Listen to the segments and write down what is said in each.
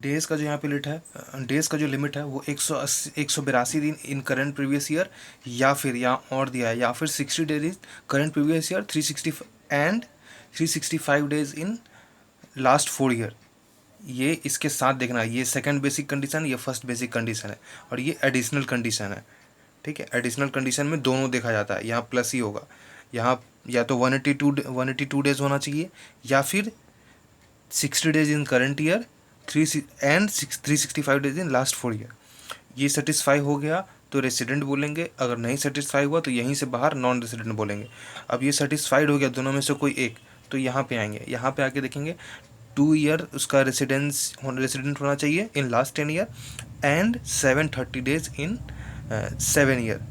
Days का जो यहाँ पे लिट है, डेज़ का जो लिमिट है वो 182 दिन इन करंट प्रीवियस ईयर, या फिर यहाँ और दिया है, या फिर 60 days current previous year, 360 and 365 days in last 4 year. ये इसके साथ देखना है, ये सेकंड बेसिक कंडीशन, ये फर्स्ट बेसिक कंडीशन है, और ये एडिशनल कंडीशन है। ठीक है, एडिशनल कंडीशन में दोनों देखा जाता है, यहाँ प्लस ही होगा। यहाँ या तो 182 डेज होना चाहिए, या फिर 60 days in current year, 365 days in last 4 year. ये सेटिस्फाई हो गया तो रेसिडेंट बोलेंगे, अगर नहीं सेटिस्फाई हुआ तो यहीं से बाहर नॉन रेसिडेंट बोलेंगे। अब ये सेटिस्फाइड हो गया दोनों में से कोई एक, तो यहाँ पे आएंगे, यहाँ पे आके देखेंगे 2 ईयर उसका रेसिडेंट होना चाहिए in last 10 year, and 730 days in 7 year.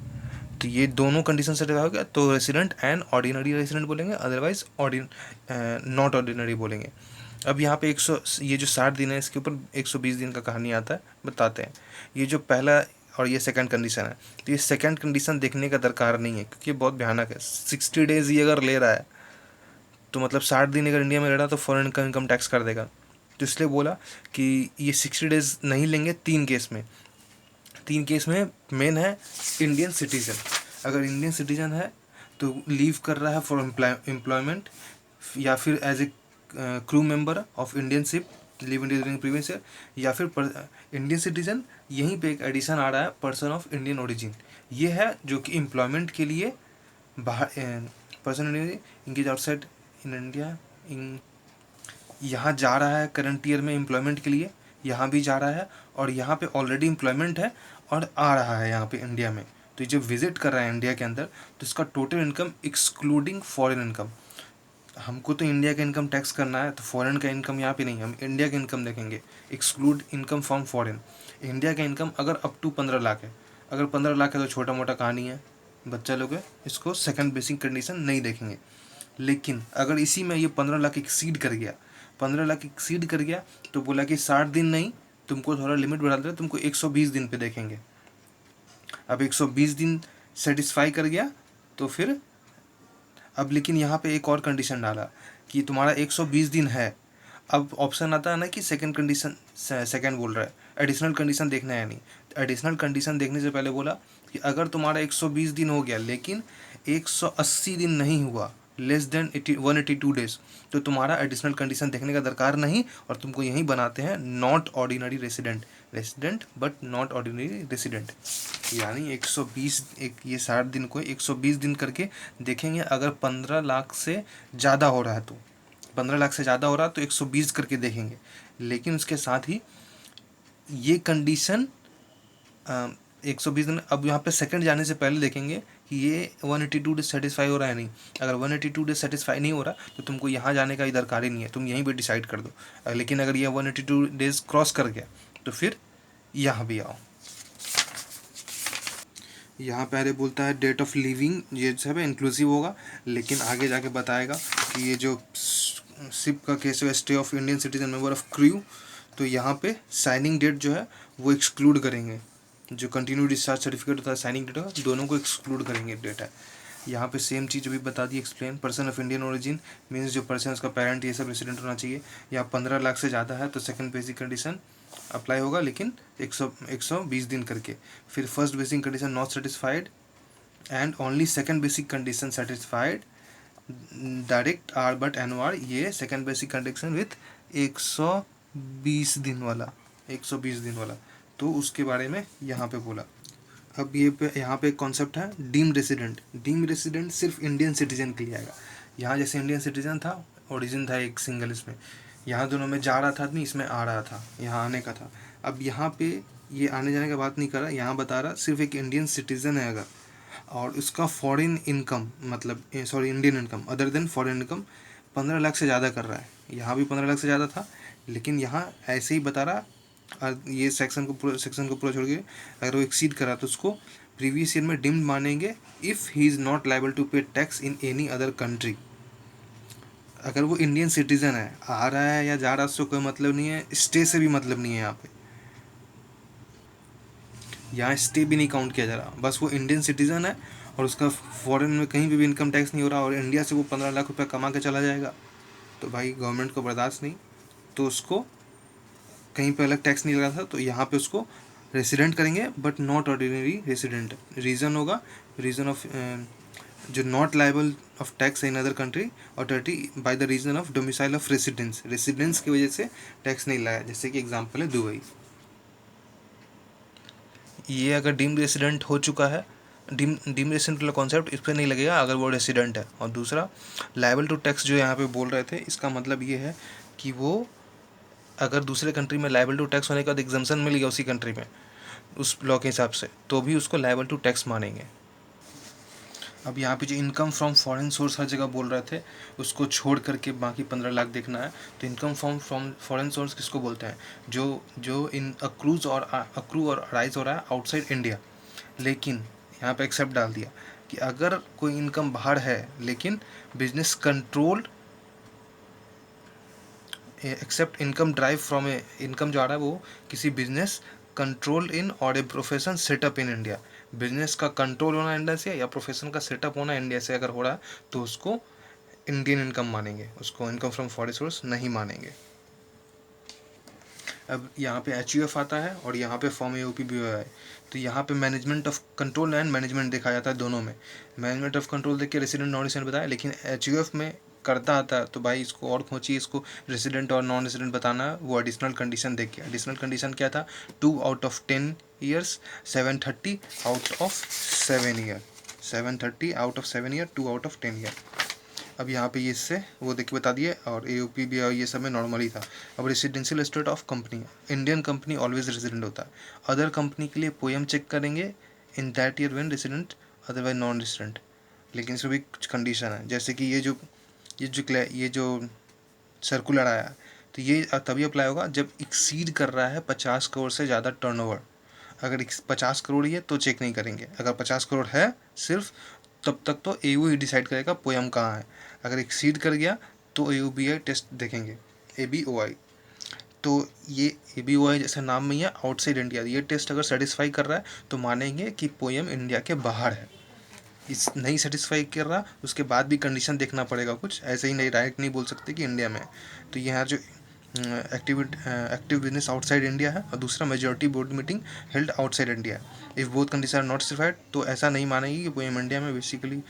तो ये दोनों कंडीशन सेटिस्फाई हो गया तो रेसिडेंट एंड ऑर्डिनरी रेसिडेंट बोलेंगे, अदरवाइज नॉट ऑर्डिनरी बोलेंगे। अब यहाँ पे 100, ये जो 60 दिन है इसके ऊपर 120 दिन का कहानी आता है, बताते हैं। ये जो पहला और ये सेकंड कंडीशन है, तो ये सेकंड कंडीशन देखने का दरकार नहीं है, क्योंकि ये बहुत भयानक है। 60 डेज ये अगर ले रहा है तो मतलब 60 दिन अगर इंडिया में रह रहा है तो फॉरेन का इनकम टैक्स कर देगा। तो इसलिए बोला कि ये 60 डेज नहीं लेंगे तीन केस में। तीन केस में मेन है इंडियन सिटीजन। अगर इंडियन सिटीजन है तो लीव कर रहा है फॉर एम्प्लॉयमेंट, या फिर as a crew member of Indian ship leave India during previous year, या फिर इंडियन सिटीजन। यहीं पे एक एडिशन आ रहा है पर्सन ऑफ इंडियन ओरिजिन। ये है जो कि एम्प्लॉयमेंट के लिए बाहर, person engage outside in India, इन यहाँ जा रहा है करंट ईयर में एम्प्लॉयमेंट के लिए, यहाँ भी जा रहा है, और यहाँ पे ऑलरेडी एम्प्लॉयमेंट है और आ रहा है यहाँ पे इंडिया में। तो जब विजिट कर रहा है इंडिया के अंदर तो इसका total income excluding foreign income, हमको तो इंडिया का इनकम टैक्स करना है, तो फॉरेन का इनकम यहाँ पे नहीं, हम इंडिया का इनकम देखेंगे, exclude income from foreign. India का इनकम अगर अप टू 15 लाख है, अगर 15 लाख है तो छोटा मोटा कहानी है, बच्चा लोग है, इसको सेकंड बेसिक कंडीशन नहीं देखेंगे। लेकिन अगर इसी में ये 15 लाख एक्सीड कर गया, 15 लाख एक्सीड कर गया, तो बोला कि 60 दिन नहीं, तुमको थोड़ा लिमिट बढ़ा दे, तुमको 120 दिन पे देखेंगे। अब 120 दिन सेटिस्फाई कर गया तो फिर, अब लेकिन यहाँ पे एक और कंडीशन डाला कि तुम्हारा 120 दिन है। अब ऑप्शन आता है ना कि सेकंड कंडीशन, सेकंड बोल रहा है एडिशनल कंडीशन देखना है नहीं। एडिशनल कंडीशन देखने से पहले बोला कि अगर तुम्हारा 120 दिन हो गया लेकिन 180 दिन नहीं हुआ, लेस देन 182 डेज, तो तुम्हारा एडिशनल कंडीशन देखने का दरकार नहीं, और तुमको यहीं बनाते हैं not ordinary resident, resident but not ordinary resident. यानी 120, एक ये 60 दिन को 120 दिन करके देखेंगे। अगर 15 लाख से ज़्यादा हो रहा है तो 15 लाख से ज़्यादा हो रहा है तो 120 करके देखेंगे। लेकिन उसके साथ ही ये कंडीशन 120 दिन, अब यहाँ पे सेकंड जाने से पहले देखेंगे कि ये 182 डेज सेटिस्फाई हो रहा है नहीं। अगर 182 डेज सेटिस्फाई नहीं हो रहा तो तुमको यहाँ जाने का दरकार ही नहीं है, तुम यहीं पे डिसाइड कर दो। लेकिन अगर ये 182 डेज क्रॉस कर गया तो फिर यहाँ भी आओ। यहाँ पहले बोलता है डेट ऑफ लिविंग, ये सब इंक्लूसिव होगा, लेकिन आगे जाके बताएगा कि ये जो शिप का केस है, stay of Indian citizen member of crew, तो यहाँ पे साइनिंग डेट जो है वो एक्सक्लूड करेंगे। जो कंटिन्यू डिस्चार्ज सर्टिफिकेट होता है साइनिंग डेट होगा, दोनों को एक्सक्लूड करेंगे डेट है। यहाँ पे सेम चीज़ अभी बता दी explain. Person of Indian origin means जो पर्सन उसका पेरेंट ये सब रेसिडेंट होना चाहिए। यहाँ 15 लाख से ज़्यादा है तो सेकंड बेसिक कंडीशन अप्लाई होगा, लेकिन 120 दिन करके। फिर first basic condition not satisfied and only second basic condition satisfied, direct R but N R, ये सेकंड बेसिक कंडीशन विथ 120 दिन वाला, 120 दिन वाला। तो उसके बारे में यहाँ पे बोला। अब यहाँ पे एक कॉन्सेप्ट है डीम रेसिडेंट। डीम रेसिडेंट सिर्फ इंडियन सिटीजन के लिए आएगा। यहाँ जैसे इंडियन सिटीजन था, ओरिजिन था एक सिंगल, इसमें यहाँ दोनों में जा रहा था आदमी, इसमें आ रहा था, यहाँ आने का था। अब यहाँ पे ये आने जाने का बात नहीं कर रहा, यहाँ बता रहा सिर्फ एक इंडियन सिटीजन है अगर, और उसका फॉरेन इनकम मतलब sorry Indian income other than foreign income 15 lakh से ज़्यादा कर रहा है। यहाँ भी 15 लाख से ज़्यादा था, लेकिन यहाँ ऐसे ही बता रहा, ये सेक्शन को पूरा छोड़ के अगर वो एक्सीड करा तो उसको प्रीवियस ईयर में डिम्ड मानेंगे if he is not liable to pay tax in any other country. अगर वो इंडियन सिटीज़न है, आ रहा है या जा रहा है, उससे कोई मतलब नहीं है, स्टे से भी मतलब नहीं है। यहाँ पे यहाँ स्टे भी नहीं काउंट किया जा रहा, बस वो इंडियन सिटीज़न है और उसका फॉरेन में कहीं भी इनकम टैक्स नहीं हो रहा, और इंडिया से वो 15 लाख रुपया कमा के चला जाएगा, तो भाई गवर्नमेंट को बर्दाश्त नहीं, तो उसको कहीं पे अलग टैक्स नहीं लगा था, तो यहाँ पे उसको रेसिडेंट करेंगे but not ordinary resident. Reason होगा रीज़न ऑफ जो not liable of tax in other country authority by the reason of domicile of residence, residence की वजह से टैक्स नहीं लगाया, जैसे कि एग्जांपल है दुबई। ये अगर डीम्ड रेसिडेंट हो चुका है, डीम रेसिडेंट वाला कॉन्सेप्ट इस पर नहीं लगेगा अगर वो रेसिडेंट है। और दूसरा लाइबल टू टैक्स जो यहाँ पे बोल रहे थे, इसका मतलब ये है कि वो अगर दूसरे कंट्री में लाइबल टू टैक्स होने के बाद एग्जम्पशन मिल गया उसी कंट्री में उस लॉ के हिसाब से, तो भी उसको लाइबल टू टैक्स मानेंगे। अब यहाँ पे जो इनकम फ्रॉम फॉरेन सोर्स हर जगह बोल रहे थे, उसको छोड़ करके बाकी 15 लाख देखना है। तो इनकम फ्रॉम फॉरेन सोर्स किसको बोलते हैं? जो जो इन अक्रू और राइज हो रहा है आउटसाइड इंडिया, लेकिन यहाँ पे एक्सेप्ट डाल दिया कि अगर कोई इनकम बाहर है लेकिन business controlled, except income drive from a, income जो आ रहा है वो किसी बिजनेस कंट्रोल इन और a profession setup in India, business का कंट्रोल होना इंडिया से या प्रोफेशन का सेटअप होना इंडिया से अगर हो रहा है, तो उसको इंडियन इनकम मानेंगे, उसको इनकम फ्रॉम फॉरेन सोर्स नहीं मानेंगे। अब यहाँ पे एच आता है और यहाँ पे फॉर्म AOPBOI है। तो यहाँ पे management of control and management देखा जाता है दोनों में। मैनेजमेंट ऑफ कंट्रोल देख के रेसिडेंट नॉन रेसिडेंट बताया, लेकिन एच में करता आता है तो भाई इसको और खोचिए, इसको रेसिडेंट और नॉन रेसिडेंट बताना है, वो एडिशनल कंडीशन देख के। एडिशनल कंडीशन क्या था? 2 out of 10 years, 730 out of 7 year, 730 out of 7 year, 2 out of 10 year. अब यहाँ पे ये इससे वो देख के बता दिए, और AOPBOI ये सब में नॉर्मल ही था। अब residential state of company, Indian company always resident होता है। अदर कंपनी के लिए पोएम चेक करेंगे in that year when resident otherwise non resident, लेकिन इसमें भी कुछ कंडीशन है, जैसे कि ये जो सर्कुलर आया, तो ये तभी अप्लाई होगा जब एक्सीड कर रहा है 50 करोड़ से ज़्यादा टर्नओवर। अगर 50 करोड़ ही है तो चेक नहीं करेंगे, अगर 50 करोड़ है सिर्फ तब तक तो AU ही डिसाइड करेगा पोएम कहाँ है। अगर एक्सीड कर गया तो AOBI टेस्ट देखेंगे, ABOI। तो ये ABOI जैसे नाम में ही है, आउटसाइड इंडिया, ये टेस्ट अगर सेटिस्फाई कर रहा है तो मानेंगे कि पोएम इंडिया के बाहर है। इस नहीं सेटिस्फाई कर रहा उसके बाद भी कंडीशन देखना पड़ेगा कुछ, ऐसे ही नहीं डायरेक्ट नहीं बोल सकते कि इंडिया में है। तो यहाँ जो एक्टिव बिजनेस आउटसाइड इंडिया है, और दूसरा majority board meeting held outside India. If both condition are not satisfied, तो ऐसा नहीं मानेगी कि पोएम इंडिया में। बेसिकली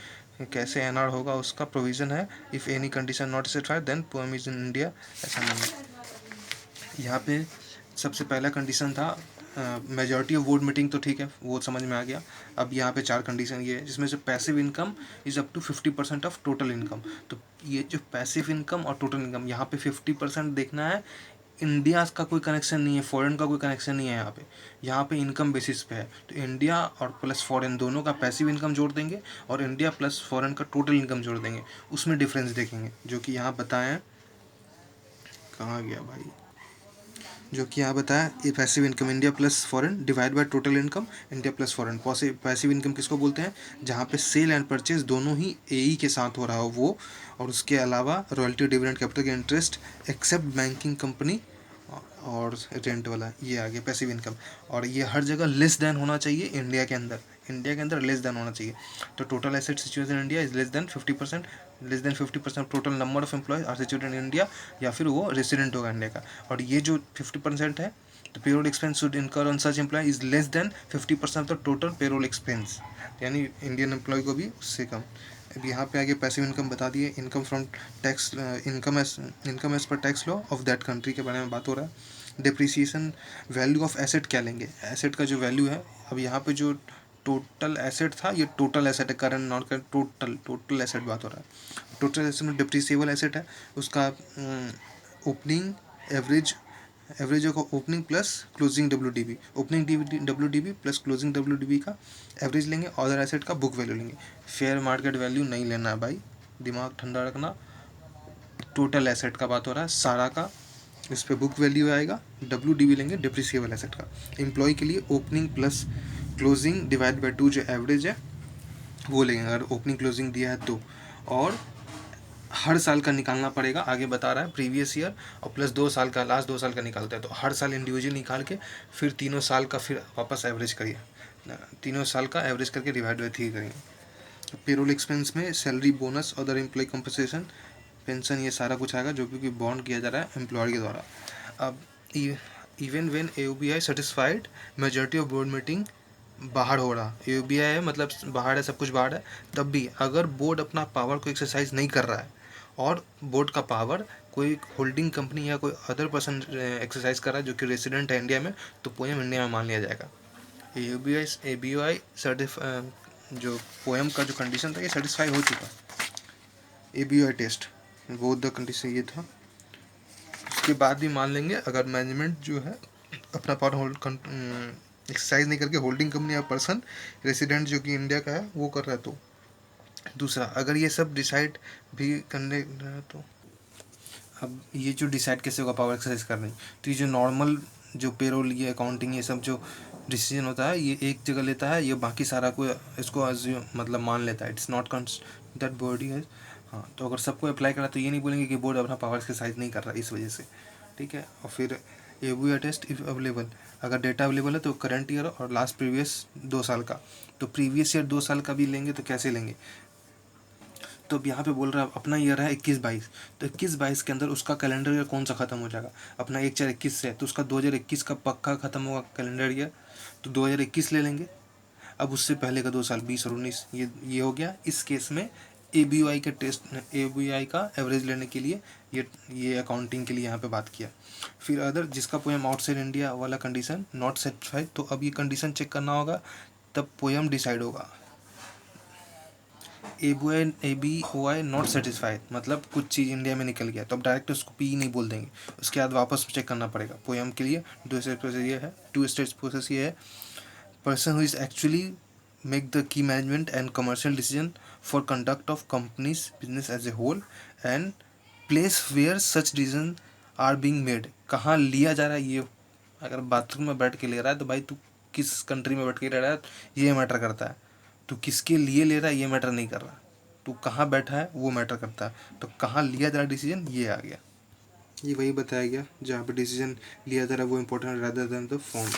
कैसे NR होगा उसका प्रोविज़न है, if any condition not satisfied then POEM is in India, ऐसा नहीं है। यहाँ पे सबसे पहला कंडीशन था मेजॉरिटी ऑफ बोर्ड मीटिंग, तो ठीक है वो समझ में आ गया। अब यहाँ पे 4 कंडीशन ये है, जिसमें से passive income is up to 50% of total income. तो ये जो पैसिव इनकम और टोटल इनकम, यहाँ पे 50% देखना है। इंडिया का कोई कनेक्शन नहीं है, फॉरेन का कोई कनेक्शन नहीं है यहाँ पे इनकम बेसिस पे है। तो इंडिया और प्लस फॉरेन दोनों का पैसिव इनकम जोड़ देंगे, और इंडिया प्लस फॉरेन का टोटल इनकम जोड़ देंगे, उसमें डिफरेंस देखेंगे, जो कि यहाँ बताएं। कहाँ गया भाई? जो कि यहाँ बताया, ये passive income India plus foreign divide by total income India plus foreign. Passive income किसको बोलते हैं? जहाँ पे सेल एंड परचेज दोनों ही AE के साथ हो रहा हो वो, और उसके अलावा रॉयल्टी, डिविडेंड, कैपिटल के इंटरेस्ट, एक्सेप्ट बैंकिंग कंपनी और रेंट वाला, ये आ गया पैसिव इनकम। और ये हर जगह लेस देन होना चाहिए, इंडिया के अंदर लेस देन होना चाहिए। तो total asset situation in India is less than 50%, less than 50% total number of employees are situated in India, या फिर वो रेसिडेंट होगा इंडिया का। और ये जो 50% है, तो payroll expense should incur on such employee is less than 50% of the total payroll expense, यानी इंडियन एम्प्लॉय को भी उससे कम। अब यहाँ पे आगे पैसिव इनकम बता दिए, income from tax, income as per tax law of that country के बारे में बात हो रहा है। डिप्रिसिएशन, वैल्यू ऑफ एसेट क्या लेंगे? एसेट का जो वैल्यू है, अब यहाँ पे जो टोटल एसेट था, ये टोटल एसेट है, current not current, total asset बात हो रहा है। टोटल एसेट में डिप्रिसिएबल एसेट है, उसका ओपनिंग एवरेज होगा opening plus closing WDV, opening WDV plus closing WDV का एवरेज लेंगे। अदर एसेट का बुक वैल्यू लेंगे, फेयर मार्केट वैल्यू नहीं लेना है भाई, दिमाग ठंडा रखना। टोटल एसेट का बात हो रहा है सारा का, इस पर बुक वैल्यू आएगा। WDV लेंगे डिप्रिसिएबल एसेट का। एम्प्लॉय के लिए opening plus closing divide by 2 जो एवरेज है वो लेंगे, अगर ओपनिंग क्लोजिंग दिया है तो। और हर साल का निकालना पड़ेगा, आगे बता रहा है प्रीवियस ईयर और प्लस 2 साल का, लास्ट 2 साल का निकालता है, तो हर साल इंडिविजुअल निकाल के फिर तीनों साल का फिर वापस एवरेज करिए, तीनों साल का एवरेज करके डिवाइड बाई 3 करेंगे। पेरोल एक्सपेंस में salary, bonus, other employee compensation, pension, ये सारा कुछ आएगा जो भी बॉन्ड किया जा रहा है एम्प्लॉय के द्वारा। अब ये even when AUBI satisfied majority of board meeting बाहर हो रहा, AUBI है मतलब बाहर है, सब कुछ बाहर है, तब भी अगर बोर्ड अपना पावर को एक्सरसाइज नहीं कर रहा है और बोर्ड का पावर कोई होल्डिंग कंपनी या कोई अदर पर्सन एक्सरसाइज कर रहा है जो कि रेसिडेंट है इंडिया में, तो पोएम इंडिया में मान लिया जाएगा। ABI जो पोएम का जो कंडीशन था ये सेटिस्फाई हो चुका। ABI टेस्ट वो द कंडीशन ये था। उसके बाद भी मान लेंगे अगर मैनेजमेंट जो है अपना पावर होल्ड एक्सरसाइज नहीं करके होल्डिंग कंपनी या पर्सन रेसिडेंट जो कि इंडिया का है वो कर रहा है तो। दूसरा, अगर ये सब डिसाइड भी करने तो अब ये जो डिसाइड कैसे होगा पावर एक्सरसाइज करने, तो ये जो नॉर्मल जो पेरोल ये अकाउंटिंग ये सब जो डिसीजन होता है ये एक जगह लेता है, ये बाकी सारा को इसको मतलब मान लेता है। इट्स नॉट दैट बॉडी है। हाँ, तो अगर सबको अप्लाई करा तो ये नहीं बोलेंगे कि बोर्ड अपना पावर एक्सरसाइज नहीं कर रहा इस वजह से, ठीक है। और फिर ABI टेस्ट इफ अवेलेबल, अगर डेटा अवेलेबल है तो करंट ईयर और लास्ट प्रीवियस 2 साल का, तो प्रीवियस ईयर 2 साल का भी लेंगे तो कैसे लेंगे। तो अब यहाँ पे बोल रहा है अपना ईयर है 21-22, तो 21-22 के अंदर उसका कैलेंडर ईयर कौन सा खत्म हो जाएगा। अपना 1/4/21 से है तो उसका 2021 का पक्का खत्म होगा कैलेंडर ईयर, तो 2021 ले लेंगे। अब उससे पहले का 2 साल 20 और 19 ये हो गया। इस केस में ABI के टेस्ट ABI का एवरेज लेने के लिए ये अकाउंटिंग के लिए यहाँ पे बात किया। फिर अदर जिसका पोएम आउटसाइड इंडिया वाला कंडीशन नॉट सेटिस्फाइड, तो अब ये कंडीशन चेक करना होगा तब पोएम डिसाइड होगा। ABOI नॉट सेटिस्फाइड मतलब कुछ चीज़ इंडिया में निकल गया तो अब डायरेक्ट उसको पी नहीं बोल देंगे, उसके बाद वापस चेक करना पड़ेगा। पोएम के लिए 2 स्टेज प्रोसेस ये है, 2 स्टेज प्रोसेस ये है। Person who is actually make the key management and commercial decision for conduct of company's business as a whole and place where such decision are being made, कहाँ लिया जा रहा है ये। अगर बाथरूम में बैठ के ले रहा है तो भाई तू किस कंट्री में बैठ के ले रहा है ये मैटर करता है, तू किसके लिए ले रहा है ये मैटर नहीं कर रहा, तू कहाँ बैठा है वो मैटर करता है। तो कहाँ लिया जा रहा है डिसीजन ये आ गया, ये वही बताया गया जहाँ पे डिसीजन लिया जा रहा है वो important rather than the form.